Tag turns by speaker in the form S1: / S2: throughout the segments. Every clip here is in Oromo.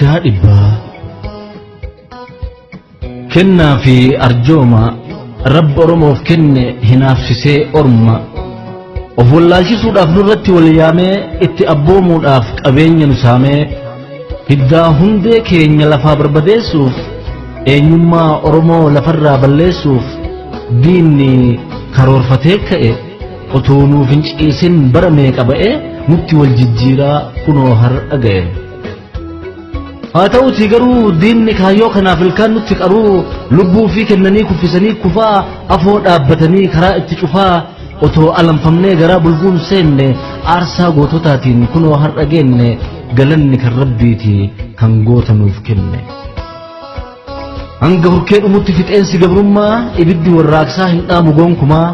S1: وقادبا كنا في أرجوما رب أرموف كن هنافسي أرما وفلاشي سود أفنرت واليامي اتأبومو الأفق أبين نسامي هدا هندي كين يلفا بربديسوف أينما أرمو لفرا بلسوف ديني كرور فتيك وتونو فينش إيسن برميك أبئي نبتي والججيرا كنو هر أغير هاتو تيغرو ديني كايو خنافل كان نتكارو لبو فيك النني كفسني كفا أفود أبتني كراء اتشفا وتو ألم فمني غراب الغون سين أرسا غوتو تاتين كنو هر أغين غلن كالربيتي كان غوتا نوفكين hanga hurkeen umutti fixeensi gabrummaa ibiddi warraaqsaa hin dhaamu gonkumaa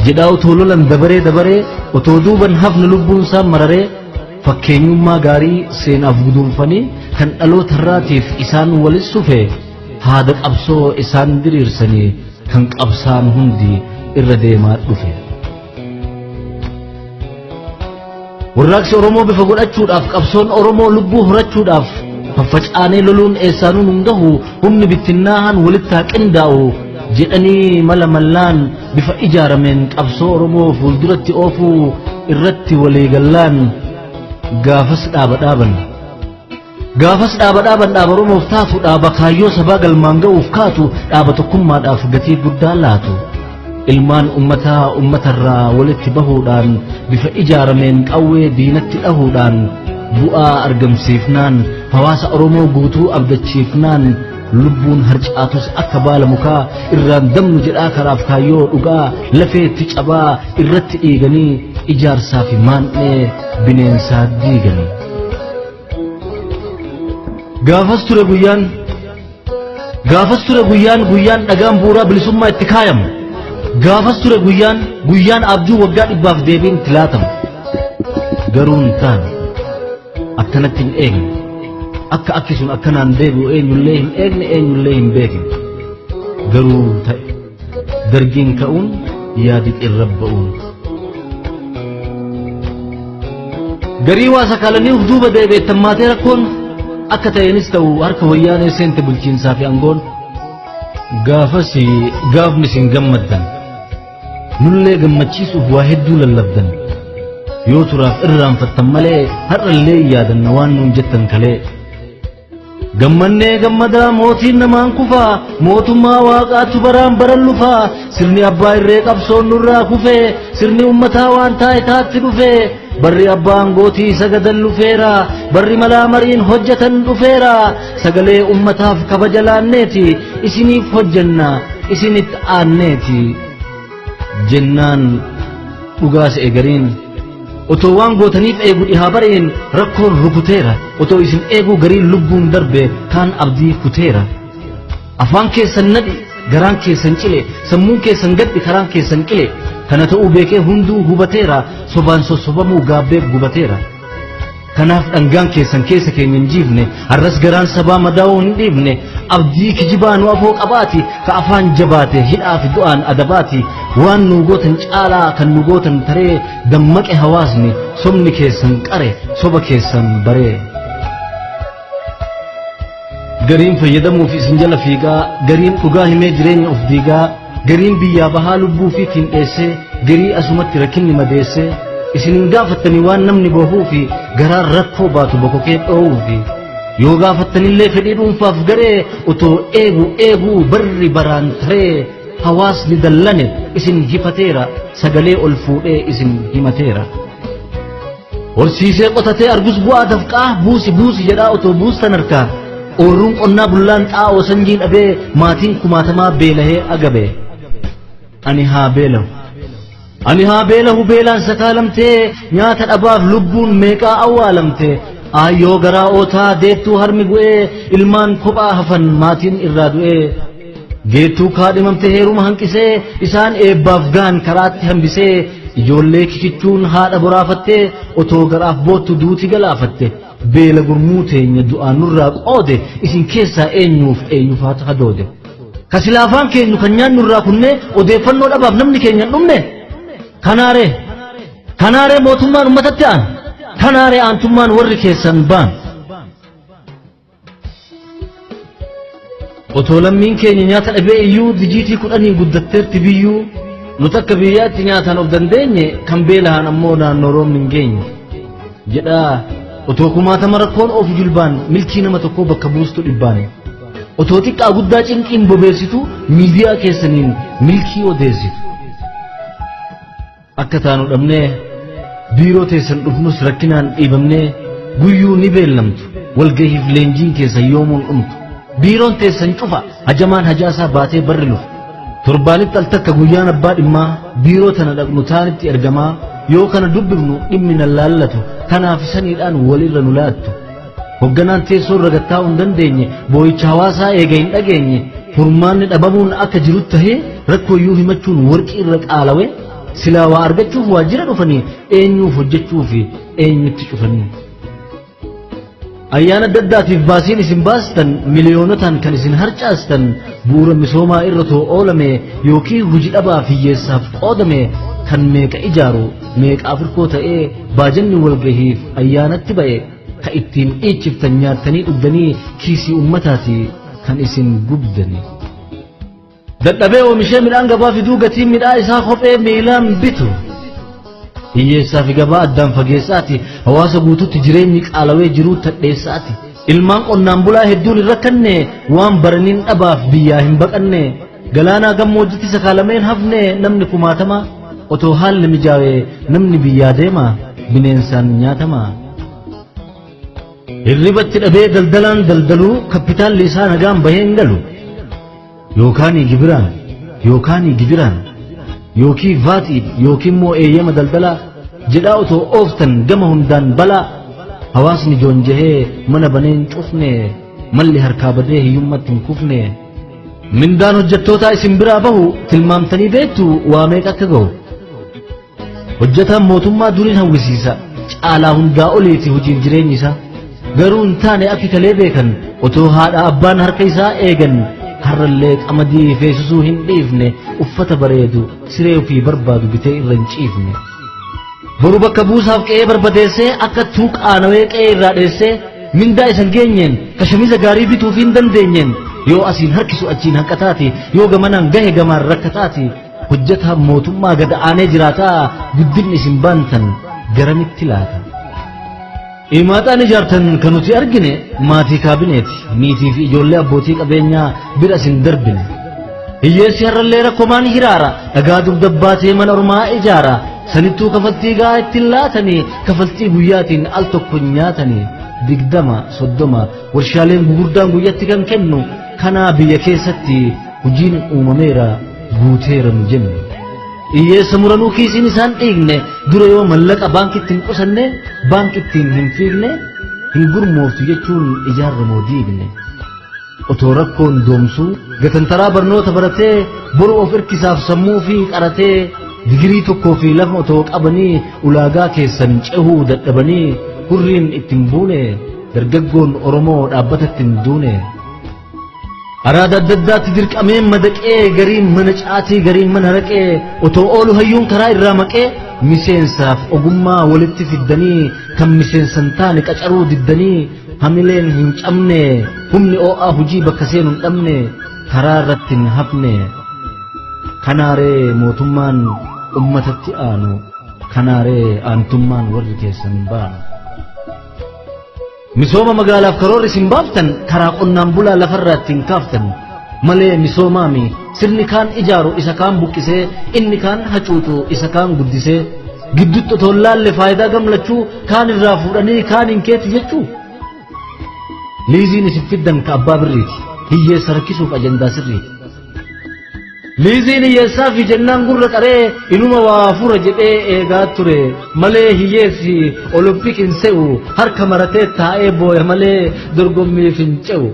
S1: jedhaa otoo lolan dabaree otoo duuban hafna lubbuun isaa mararee fakkeenyummaa gaarii seenaaf guduunfanii kan dhaloota irraatiif isaan walis sufe haada qabsoo isaan diriirsanii kan qabsaan hundi irra deemaa dhufe. Warraaqsi Oromoo bifa godhachuudhaaf qabsoon Oromoo lubbuu horachuudhaaf ففجأني لولون إنسانون عنده هم نبتناهن ولتها كنداو جئني ملا ملان بفإجارة من أبصو رمو فولدرت أوفو الرت وليقلان قافس دابن دابا رمو فتافو دابا خايو سباق المانغو وفكاتو دابا تقوم داف قتيب قدالاتو ilmaan ummatarraa walitti bahuudhaan bifa ijaarameen qawwee diinatti dhahuudhaan bu'aa argamsiifnaan hawaasa Oromoo guutuu abdachiifnaan lubbuun harcaatus akka baala mukaa irraan damnu jedhaa karaaf kaayyoo dhugaa lafeetti cabaa irratti dhiiganii ijaarsaa fi maan'ee bineensaa diiganii. Gaafas ture guyyaan dhagaan bu'uuraa bilisummaa itti kaayamu. Gaafas ture guyyaan abjuu waggaa dhibbaaf deebiin tilaatamu. Garuun taan akkanatti hin eegne akka akkisuun akkanaan deebi'u eenyullee hin eegne eenyullee hin beekne garuu ta'e dargiin ka'uun yaadi xirrabba'uun garii waa sakaalanii uf duuba deebi'ettan maatee rakkoon akka ta'eenis ta'u harka wayyaanee seente bulchiinsaa fi aangoon gaafni isin gammaddan nullee gammachiisuuf waa hedduu lallabdan yoo turaaf irraanfattan malee har'allee yaadanna waan nuun jettan kalee gammannee gammadaa mootiin namaan kufaa mootummaa waaqaatu baraan baran lufaa sirni abbaa irree qabsoon nurraa kufee sirni ummataa waan taa'etaatti dhufee barri abbaan gootii sagadan lufeera barri malaa mariin hojjetan dhufeera sagalee ummataaf kabaja laanneeti isiniif hojjenna isinitti aanneeti jennaan dhugaas eegariin otoo waan gootaniif eegu dhihaa bareen rakkoon rukuteera otoo isin eeguu gariin lubbuun darbe kaan abdii kuteera afaan keessan nadhi garaan keessan cile sammuun keessan gadhi karaan keessan qile kana ta'uu beekee hunduu hubateera sobaan sossobamuu gaabbeef gubateera kanaaf dhangaan keessan keessa keenya hin jiifne har'as garaan sabaa madaa'uu hin dhiifne abdii kijibaa nu afoo qabaati ka afaan jabaate hidhaa fi du'aan adabaati waan nu gootan caalaa kan nu gootan taree dammaqe hawaasni sobni keessan qare soba keessan baree gariin fayyadamuuf isin jala fiigaa gariin dhugaa himee jireenya of diigaa gariin biyyaa bahaa lubbuu fi dheessee garii asumatti rakkinni madeessee isinin gaafattanii waan namni bohuu fi garaan rakkoo baatu bokokee dhoowuu fi yoo gaafattanillee fedhii dhuunfaaf garee otoo eeguu barri baraan taree hawaasni dallane isin hifateera sagalee ol fuudhee isin himateera horsiisee qotatee argus bu'aa dafqaa buusi jedhaa otoo buustan harkaa ooruun qonnaa bullaan xaa'oo sanjiin dhabee maatiin kumaatamaa beelahee agabee ani haa beelahu beelaan sakaalamtee nyaata dhabaaf lubbuun meeqaa awwaalamtee ayyoo garaa ootaa deettuu harmi bu'ee ilmaan kophaa hafan maatiin irraa du'ee geettuu kaadhimamte heeruma hanqisee isaan eebbaaf gaan karaatti hambisee ijoollee kikichuun haadha boraafattee otoo garaaf boottu duuti galaafatte beela gurmuu teenya du'aan nurraa qoode isin keessaa eenyufaatu hadoode kasilaafaan keenyu kan nyaannu irraa kunne odeeffannoo dhabaaf namni keenya dhumne kanaaree mootummaan ummatatti aan kanaaree aantummaan warri keessan baan Otolammiin keenya nyaata dhabee iyyuu dijiitii kudhanii guddatteerti biyyuu nuti akka biyyaatti nyaataan of dandeenye kan beelahan ammoo naannoo roobni hin geenye jedhaa otoo kumaatama rakkoon of jilbaan milkii nama tokkoo bakka buustu dhibbaane otoo xiqqaa guddaa cinqiin bobeessitu miidiyaa keessaniin milkii odeessitu akka taanu dhabnee biiroo teessan dhufnus rakkinaan dhiibamnee guyyuu ni beellamtu walgahiif leenjiin keessan yoomuun dhumtu biiroon teessan cufa hajamaan hajaasaa baatee barri lufu torbaanitti al takka guyyaan abbaa dhimmaa biiroo tana dhaqnu taanitti ergamaa yoo kana dubbifnu dhimmi na laallatu kanaaf saniidhaan walirra nu laattu hogganaan teessoo irra gattaa'uu hin dandeenye boo'icha hawaasaa eega hin dhageenye furmaanni dhabamuun akka jirutti tahee rakkooyyuu himachuun warqii irra qaalawe silaa waa argachuuf waajjira dhufanii eenyuuf hojjechuu fi eenyutti cufanii ayyaana daddaatiif baasiin isin baastan miliyoonotaan kan isin harcaastan bu'uura misoomaa irra too oolame yookiin hojii dhabaaf hiyyeessaaf qoodame kan meeqa ijaaru meeqaaf hirkoo ta'ee baajanni walgahiif ayyaanatti ba'e ka ittiin dhiichiftan nyaattanii dhugdanii kiisii ummataati kan isin gubdani dadhabee oomishee midhaan gabaa fiduu gatiin midhaa isaa kophee miilaan bitu hiyyeessaa fi gabaa addaan fageessaati hawaasa guututti jireenyi qaalawee jiruu tadheessaati ilmaan qonnaan bulaa hedduun hin rakkanne waan baraniin dhabaaf biyyaa hin baqanne galaanaa gammoojjitti sakaalameen hafne namni kumaatama otoo haalli mijaawee namni biyyaa deema bineensaan nyaatama hirribatti dhabee daldalaan daldaluu kapitaalli isaa nagaan bahee hin galu yookaanii gibiraan yookii vaatiif yookiin immoo eeyyama daldalaa jedhaa otoo ooftan gama hundaan balaa hawaasni joonjahee mana baneen cufne malli harkaa badee hiyyummatti hin kufne mindaan hojjettootaa isin biraa bahu tilmaamtanii beektu waa meeqa akka gahu hojjetaan mootummaa duriin hawwisiisa caalaa hundaa oliiti hojiif jireenyi isaa garuu hin taane akki kalee beekan otoo haadha abbaan harka isaa eegan harrallee qamadii feesisuu hin dhiifne uffata bareedu siree ofii barbaadu bitee irra hin ciifne boru bakka buusaaf qe'ee barbadeessee akka tuuqaanawee qe'ee irraa dheessee mindaa isan geenyeen ka shamiza gaarii bituuf hin dandeenyeen yoo asiin harkisu achiin hanqataati yoo gamanaan gahe gamaan rakkataati hojjetaan mootummaa gad aanee jiraataa guddinni isin baantan garamitti laata Imaaxaan ijaartan kan nuti argine maatii kaabineeti niitii fi ijoollee abbootii qabeenyaa bira isin darbine hiyyeessi harrallee rakkomaan hiraara dhagaa dugdabbaatee mana ormaa ijaara sanittuu kafaltii gaa ittiin laatanii kafaltii guyyaatiin al tokko nyaatanii 20-30 warshaaleen gugurdaan guyyatti kan kennu kanaa biyya keessatti hojiin uumameera guuteera nu jenne hiyyeessa muranuu kiisiin isaan dhiigne dura yoo mallaqa baankitti hin qusanne baankittiin hin fiigne hin gurmooftu jechuun ijaarra moo diigne otoo rakkoon doomsuu gatantaraa barnoota baratee boru of irkisaaf sammuu fi qaratee digirii tokkoo fi lama otoo qabanii ulaagaa keessan cehuu dadhabanii hurriin ittiin buune dargaggoon Oromoo dhaabbatatti hin duune araada addaatti dirqameen madaqee gariin mana caatii gariin mana raqee otoo oolu hayyuun karaa irraa maqee miseensaaf ogummaa walitti fiddanii kan miseensan taane qacaruu diddanii hamileen hin cabne humni oo'aa hujii bakka seenu hin dhabne karaa irratti hin hafne kanaaree mootummaan ummatatti aanu kanaaree aantummaan warri keessan baanu misooma magaalaaf karoorri isin baaftan karaa qonnaan bulaa lafarraa ittiin kaaftan malee misoomaami sirni kaan ijaaru isa kaan buqqisee inni kaan hacuucu isa kaan guddisee gidduutti otoo laalle faayidaa gamlachuu kaan irraa fuudhanii kaan hin keeti jechuu liiziin isin fiddan ka abbaa birriiti hiyyeessa rakkisuuf ajandaa sirriiti liiziin hiyyeessaa fi jennaan gurra qaree inuma waa fura jedhee eegaa ture malee hiyyeessi olompik hin se'u harka maratee taa'ee booya malee dorgommiif hin ce'u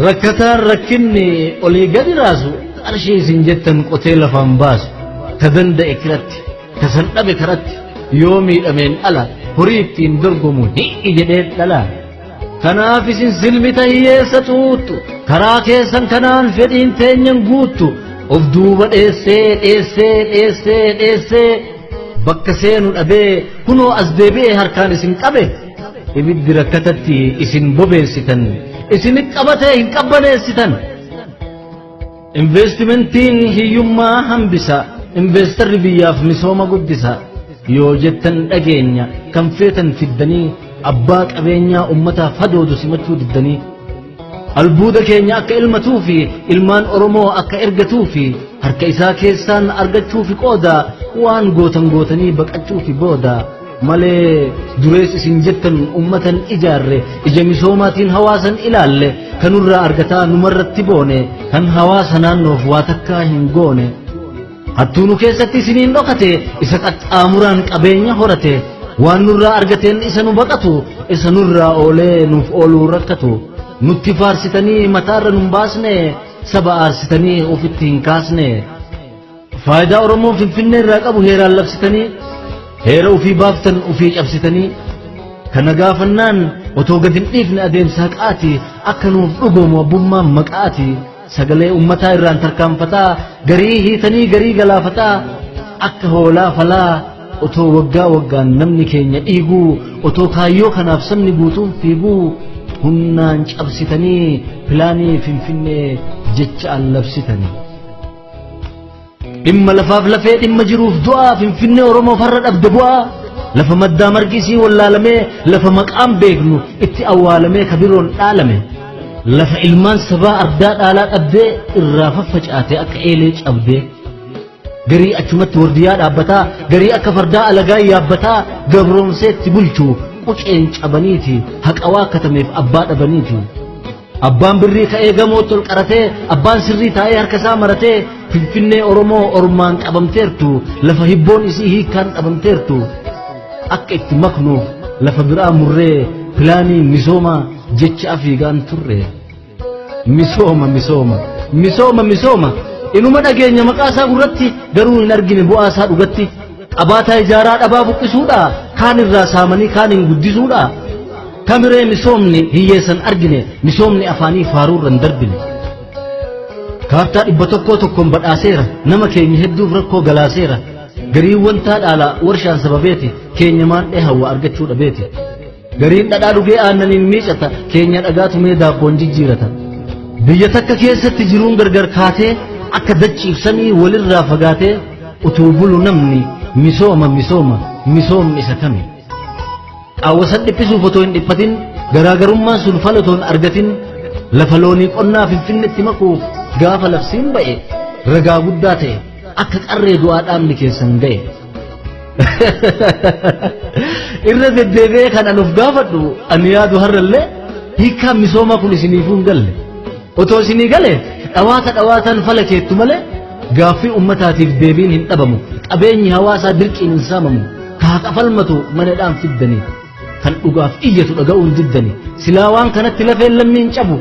S1: rakkataan rakkinni olii gadi raasu qarshii isin jettan qotee lafaan baasu ka danda'e kiratti ka san dhabe karatti yoo miidhameen ala horii ittiin dorgomu hi'i jedhee dhala kanaaf isin silmita hiyyeessa xuuttu karaa keessan kanaan fedhiin teenyan guuttu of duuba dheessee bakka seenu dhabee kunoo as deebi'ee harkaan isin qabe ibiddi rakkatatti isin bobeessitan isin qabatee hin qabbaneessitan Investimentiin hiyyummaa hambisa investarri biyyaaf misooma guddisa yoo jettan dhageenya kan feetan fiddanii abbaa qabeenyaa ummataaf hadoodu simachuu diddanii albuuda keenya akka ilmatuu fi ilmaan Oromoo akka ergatuu fi harka isaa keessaan argachuu fi qooda waan gootanii baqachuu fi booda malee durees isin jettan ummatan ijaarre ija misoomaatiin hawaasan ilaalle kanurraa argataa numarratti boone kan hawaasa naannoof waa takkaa hin goone hattuunu keessatti isiniin dhokate isa qaxxaamuraan qabeenya horate waan nurraa argateen isa nu baqatu isa nurraa oolee nuuf ooluu rakkatu nutti faarsitanii mataarra nun baasne saba aarsitanii ofitti hin kaasne faayidaa Oromoo Finfinnee irraa qabu heeraan labsitanii heera ufii baaftan ufii cabsitanii kana gaafannaan otoo gad hin dhiifne adeemsa haqaati akka nuuf dhugoomu abbummaan maqaati sagalee ummataa irraan tarkaanfataa garii hiitanii garii galaafataa akka hoolaa falaa otoo waggaan namni keenya dhiiguu otoo kaayyoo kanaaf sabni guutuun fiiguu humnaan cabsitanii pilaanii Finfinnee jechaan labsitanii dhimma lafaaf lafee dhimma jiruuf du'aa Finfinnee Oromoof har'a dhabde bu'aa lafa maddaa margisii wallaalamee lafa maqaan beeknu itti awwaalamee kabiroon dhaalame lafa ilmaan sabaa ardaa dhaalaa dhabdee irraa faffacaatee akka eelee cabdee garii achumatti wardiyaa dhaabbataa garii akka fardaa alagaa yaabbataa gabroomseetti bulchuu quceen cabaniiti haqawaa katameef abbaa dhabaniiti abbaan birrii ka'ee gamoo tol qaratee abbaan sirrii taa'ee harka isaa maratee Finfinnee Oromoo ormaan qabamteertu lafa hibboon isii hiikaan dhabamteertu akka itti maknuuf lafa biraa murree pilaanii misooma jecha afiigaan turre misooma inuma dhageenya maqaa isaa gurratti garuu hin argine bu'aa isaa dhugatti qabaataa ijaaraa dhabaa buqqisuudha kaan irraa saamanii kaan hin guddisuudha kamiree misoomni hiyyeessan argine misoomni afaanii faaruurran darbine kaartaa 100 badhaaseera nama keenya hedduuf rakkoo galaaseera gariiwwan taadhaala warshaan sababeeti keenya maandhee hawwa argachuu dhabeeti gariin dhadhaa dhugee aannaniin miicata keenya dhagaatu mee daabboon jijjiirata biyya takka keessatti jiruun gargar kaatee akka dachiibsanii walirraa fagaatee utuu bulu namni misoomni isa kami qaawwasan dhiphisuuf otoo hin dhiphatin garaagarummaan sun falatoon argatin lafa loonii qonnaa Finfinneetti makuuf gaafa labsiin ba'e ragaa guddaa ta'e akka qarree du'aa dhaabni keessan ga'e irra deddeebi'ee kan anuuf gaafadhu ani yaadu har'allee hiikkaan misoomaa kun isiniifuu hin galle otoo isinii gale dhawaataan fala keettu malee gaaffii ummataatiif deebiin hin dhabamu qabeenyi hawaasaa dirqiin hin saamamu kaa falmatu manadhaan fiddanii kan dhugaaf iyyatu dhaga'uun diddanii silaa waan kanatti lafeen lammiin cabu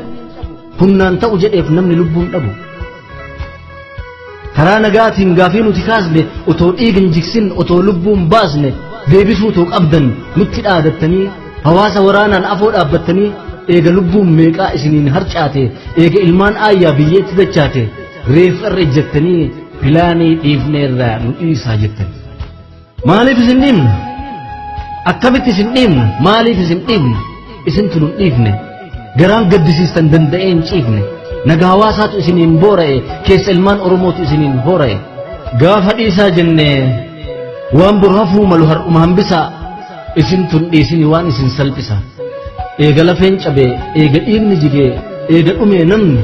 S1: hunnaan ta'u jedheef namni lubbuun dhabu karaa nagaatiin gaafii nuti kaasne otoo dhiigin jiksin otoo lubbuun baasne deebisuu otoo qabdan nutti dhaadattanii hawaasa waraanaan afoo dhaabbattanii eega lubbuun meeqaa isiniin harcaate eega ilmaan aayyaa biyyeetti dachaate reef irra ejjettanii pilaanii dhiifneerraa nu dhiisaa jettanii maaliif isin dhiibna akkamitti isin dhiibna maaliif isin dhiibna isintu nu dhiifne garaan gaddisiistan danda'een ciifne naga hawaasaatu isiniin boora'e keessa ilmaan Oromootu isiniin boora'e gaafa dhiisaa jenne waan bor hafuu malu har'uma hambisaa isintun dhiisini waan isin salphisa eega lafeen cabee eega dhiigni jigee eega dhumee namni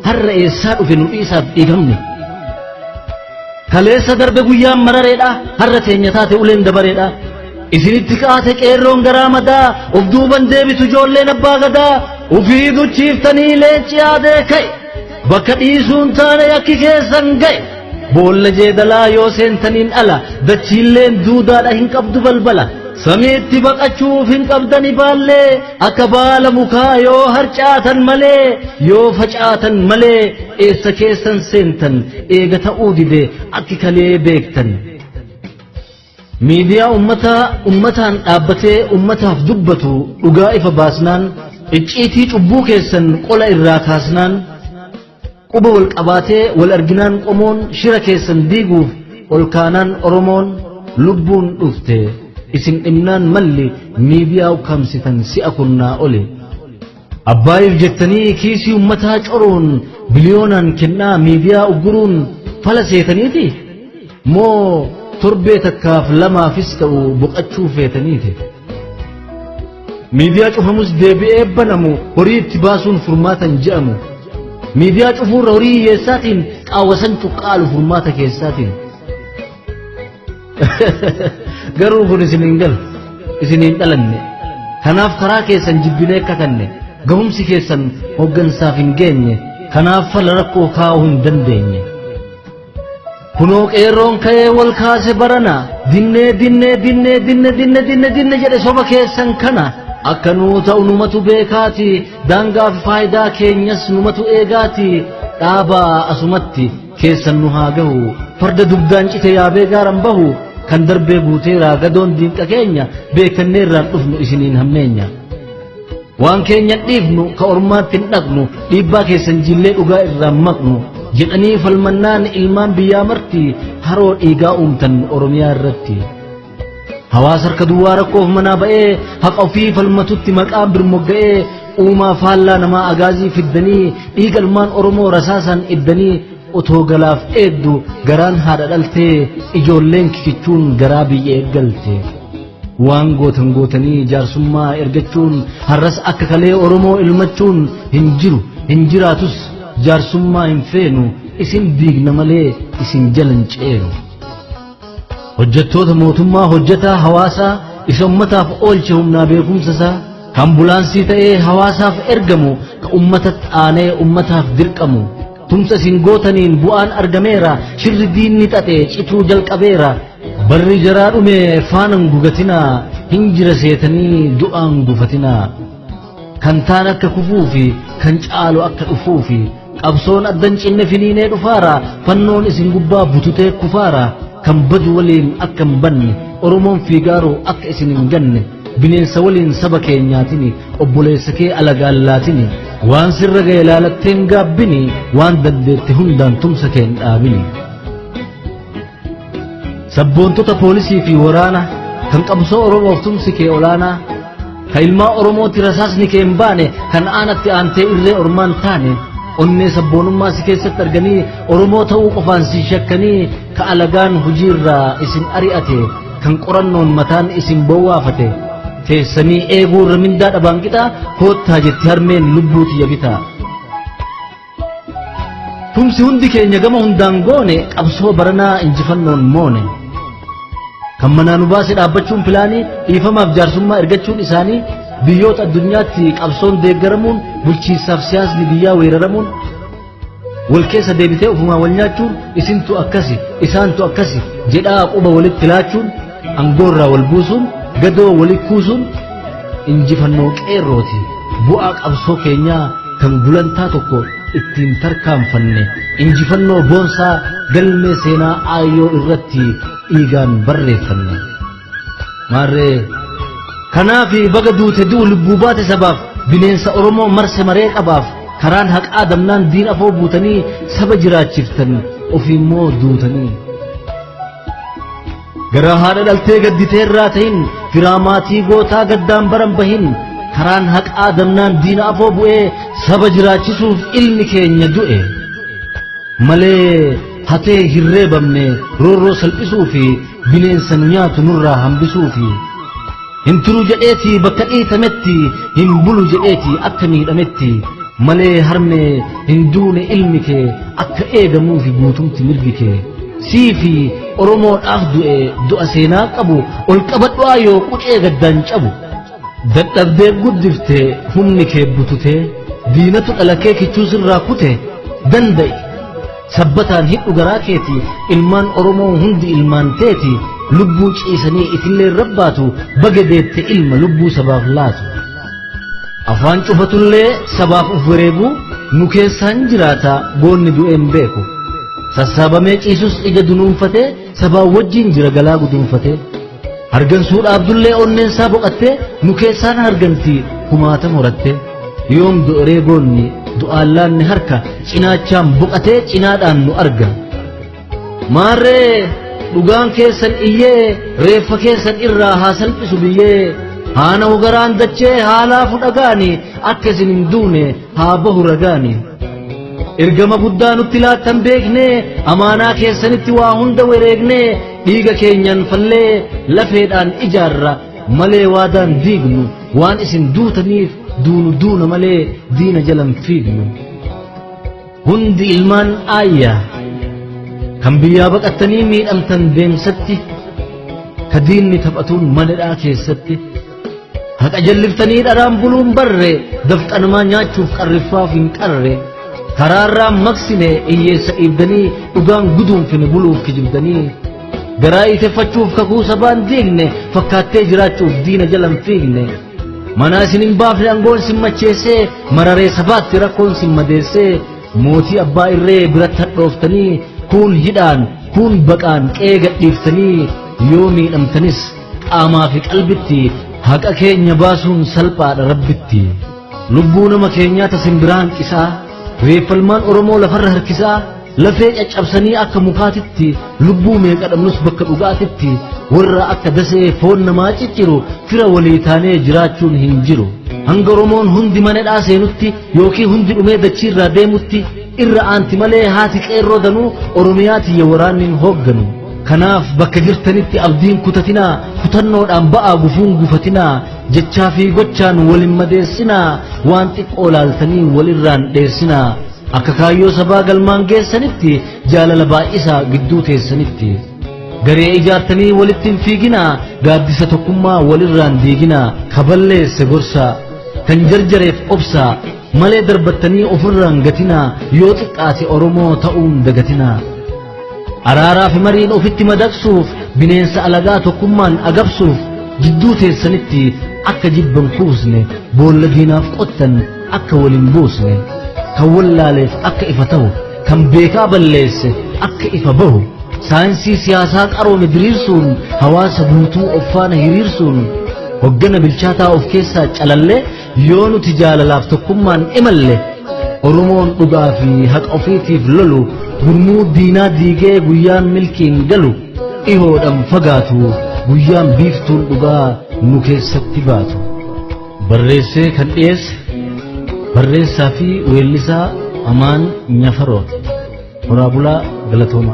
S1: har'a eessaa dhufe nu dhiisaaf dhiigamne kaleessa darbe guyyaan marareedha har'a teenya taate uleen dabareedha isinitti kaate qeerroon garaa madaa of duuban deebitu ijoolleen abbaa gadaa ufii duchiiftanii leenci yaadee ka'e bakka dhiisuun taane yakki keessan ga'e boolla jeedalaa yoo seentaniin ala dachiilleen duudaadha hin qabdu balbala samiitti baqachuuf hin qabdani baallee akka baala mukaa yoo harcaatan malee yoo facaatan malee eessa keessan seentan eega ta'uu dide akki kalee beektan miidiyaa ummataan dhaabbatee ummataaf dubbatu dhugaa ifa baasnaan icciitii cubbuu keessan qola irraa kaasnaan quba wal qabaatee wal arginaan qomoon shira keessan diiguuf ol kaanaan Oromoon lubbuun dhufte isin dhimnaan malli miidiyaa ukkamsitan si'a kunnaa ole abbaayiif jettanii kiisii ummataa coroon biliyoonan kennaa miidiyaa uguruun fala seetaniiti moo torbee takkaaf lamaafis ta'u boqachuu feetaniiti miidiyaa cufamus deebi'ee banamu horii itti baasuun furmaatan je'amu miidiyaa cufuurra horii hiyyeessaatiin qaawwasan cuqqaalu furmaata keessaatiin garuu kun isiniin galu isiniin dhalanne kanaaf karaa keessan jibbinee kakanne gahumsi keessan hoggansaaf hin geenye kanaaf fala rakkoo kaa'uu hin dandeenye kunoo qeerroon ka'ee wal kaase barana dinne jedhe soba keessan kana akka nuu ta'u numatu beekaati daangaa fi faayidaa keenyas numatu eegaati dhaabaa asumatti keessan nu haa gahu farda dugdaan cite yaabee gaaran bahu kan darbee guuteeraa gadoon diinqa keenya beekanneerraan dhufnu isiniin hammeenya waan keenyan dhiifnu ka ormaatti hin dhaqnu dhiibbaa keessan jillee dhugaa irraan maqnu jedhanii falmannaan ilmaan biyyaa marti haroo dhiigaa uumtan oromiyaa irratti hawaasa harka duwwaa rakkoof manaa ba'ee haqa ofii falmatutti maqaan birmogga'ee uumaa faallaa namaa agaazii fiddanii dhiiga ilmaan oromoo rasaasaan iddanii otoo galaaf eeddu garaan haadha dhaltee ijoolleen kikichuun garaa biyya eeggalte waan gootan gootanii jaarsummaa ergachuun har'as akka kalee oromoo ilmachuun hin jiru hin jiraatus jaarsummaa hin feenu isin diigna malee isin jalan ceenu hojjettoota mootummaa hojjetaa hawaasaa isa ummataaf oolche humnaa beekumsasaa kan bulaansii ta'ee hawaasaaf ergamu ka ummatatti aanee ummataaf dirqamu tumsa isin gootaniin bu'aan argameera shirri diinni xaxe cituu jalqabeera barri jaraa dhume faanan gugatinaa hin jira seetanii du'aan gufatinaa kan taan akka kufuufi kan caalu akka dhufuufi qabsoon addan cinne finiinee dhufaara fannoon isin gubbaa bututee kufaara kan badu waliin akka hin banne oromoon fiigaaroo akka isin hin ganne bineensa waliin saba keenyaatini obboleessa kee alagaallaatiin waan sirra ga'e ilaalatteen gaabbini waan dandeette hundaan tumsa kee hin dhaabini sabboontota poolisii fi waraana kan qabsoo oromoof tumsi kee olaanaa ka ilmaa oromooti rasaasni kee hin baane kan aanatti aantee irree ormaan taane onnee sabboonummaa si keessatti arganii oromoo ta'uu qofaan si shakkanii ka alagaan hojiirraa isin ari'ate kan qorannoon mataan isin bowwaafate teessanii eeguu irra mindaa dhabaan qixaa koottaa jetti harmeen lubbuu tiyya bitaa tumsi hundi keenya gama hundaan goone qabsoo baranaa injifannoon moone kan manaa nu baase dhaabbachuun pilaanii dhiifamaaf jaarsummaa ergachuun isaanii biyyoota addunyaatti qabsoon deeggaramuun bulchiinsaaf siyaasni biyyaa weeraramuun wal keessa deebitee ofumaa wal nyaachuun isintu akkasi isaantu akkasi jedhaa quba walitti laachuun angoorraa wal buusuun gadoo walitti kuusuun injifannoo qeerrooti bu'aa qabsoo keenyaa kan gulantaa tokko ittiin tarkaanfanne injifannoo boonsaa galmee seenaa aayyoo irratti dhiigaan barreeffanne maarree kanaafi baga duute du'u lubbuu baate sabaaf bineensa oromoo marse maree qabaaf karaan haqaa damnaan diin afoo buutanii saba jiraachiftan ofiimmoo duutanii garaa haadha dhaltee gadditeerraa ta'in firaamaatii gootaa gaddaan baran bahin karaan haqaa damnaan diina afoo bu'ee saba jiraachisuuf ilmi keenya du'e malee hatee hirreebamne roorroo salphisuu fi bineensa nu nyaatu nurraa hambisuu fi hin turu jedheeti bakka dhiitametti hin bulu jedheeti akka miidhametti malee harme hin duune ilmi kee akka eegamuu fi guutumti mirgi kee sii fi oromoodhaaf du'e du'a seenaa qabu ol qabadhu yoo qucee gaddaan cabu dadhabdee guddifte humni kee bututee diinatu dhala kee kichuu sirraa kute danda'i sabbataan hidhu garaa keeti ilmaan oromoo hundi ilmaan teeti lubbuu ciisanii itillee rabbaatu bagadeette ilma lubbuu sabaaf laatu afaan cufatullee sabaaf uf wareegu nu keessaan jiraata goonni du'een beeku sassaabamee ciisus ija dunuunfatee sabaa wajjin jira galaa guduunfatee hargansuu dhaabdullee onneensaa boqattee nu keessaan harganti kumaata morattee yoom du'aree goonni du'aallaanni harka cinaachaan boqatee cinaadhaan nu arga maarree dhugaan keessan iyyee reeffa keessan irraa haa salphisu biyyee haana hogaraan dachee haalaafu dhagaani akka isin hin duune haa bahu ragaani ergama guddaa nutti laattan beekne amaanaa keessanitti waa hunda wareegne dhiiga keenyan fallee lafeedhaan ijaarra malee waadaan diignu waan isin duutaniif duuna malee diina jalan fiignu hundi ilmaan aayyaa kan biyyaa baqattanii miidhamtan deemsatti ka diinni taphatuun manadhaa keessatti haqa jalliftanii dharaan buluun barre dafqanumaa nyaachuuf qarriffaaf hin qarre karaarraa maqsine hiyyeessa dhiibdanii dhugaan guduunfine buluuf kijibdanii garaa iteffachuuf kakuu sabaan diigne fakkaattee jiraachuuf diina jalan fiigne manaa isin hin baafne angoon sin macheessee mararee sabaatti rakkoon sin madeessee mootii abbaa irree biratti hadhooftanii kuun hidhaan kuun baqaan qe'ee gadhiiftanii yoo miidhamtanis qaamaa fi qalbitti haqa keenya baasuun salphaadha rabbitti lubbuu nama keenyaa tasin biraa hanqisaa reeffalmaan oromoo lafarra harkisaa lafee caccabsanii akka mukaatitti lubbuu meeqa dhabnus bakka dhugaatitti warra akka dasee foon namaa cicciru fira walii taanee jiraachuun hin jiru hanga oromoon hundi manadhaa seenutti yookiin hundi dhumee dachiirraa deemutti irra aanti malee haati qeerroo danuu oromiyaati ya waraannin hoogganu kanaaf bakka jirtanitti abdiin kutatinaa kutannoodhaan ba'aa gufuun gufatinaa jechaa fi gochaan walin madeessinaa waan xiqqoo laaltanii walirraan dheessinaa akka kaayyoo sabaa galmaan geessanitti jaalala baay'isaa gidduu teessanitti garee ijaartanii walitti hin fiiginaa gaaddisa tokkummaa walirraan diiginaa kaballeesse gorsaa kan jarjareef obsaa malee darbattanii ofirraan gatinaa yoo xiqqaate oromoo ta'uun dagatinaa araaraa fi mariin ofitti madaqsuuf bineensa alagaa tokkummaan agabsuuf jidduu teessanitti akka jibban kuusne boolla diinaaf qottan akka walin buusne kan wallaaleef akka ifa ta'u kan beekaa balleesse akka ifa bahu saayinsii siyaasaa qaroome diriirsuun hawaasa guutuu of faana hiriirsuun hoggana bilchaataa of keessaa calallee yoo nuti jaalalaaf tokkummaan imalle oromoon dhugaa fi haqa ofiitiif lolu gurmuu diinaa diigee guyyaan milkiin galu dhihoodhaan fagaatu guyyaan biiftuun dhugaa nu keessatti baatu barreessee kan dhiyeesse barreessaa fi weellisaa Amaan Nyafaroo Horaa Bulaa Galatooma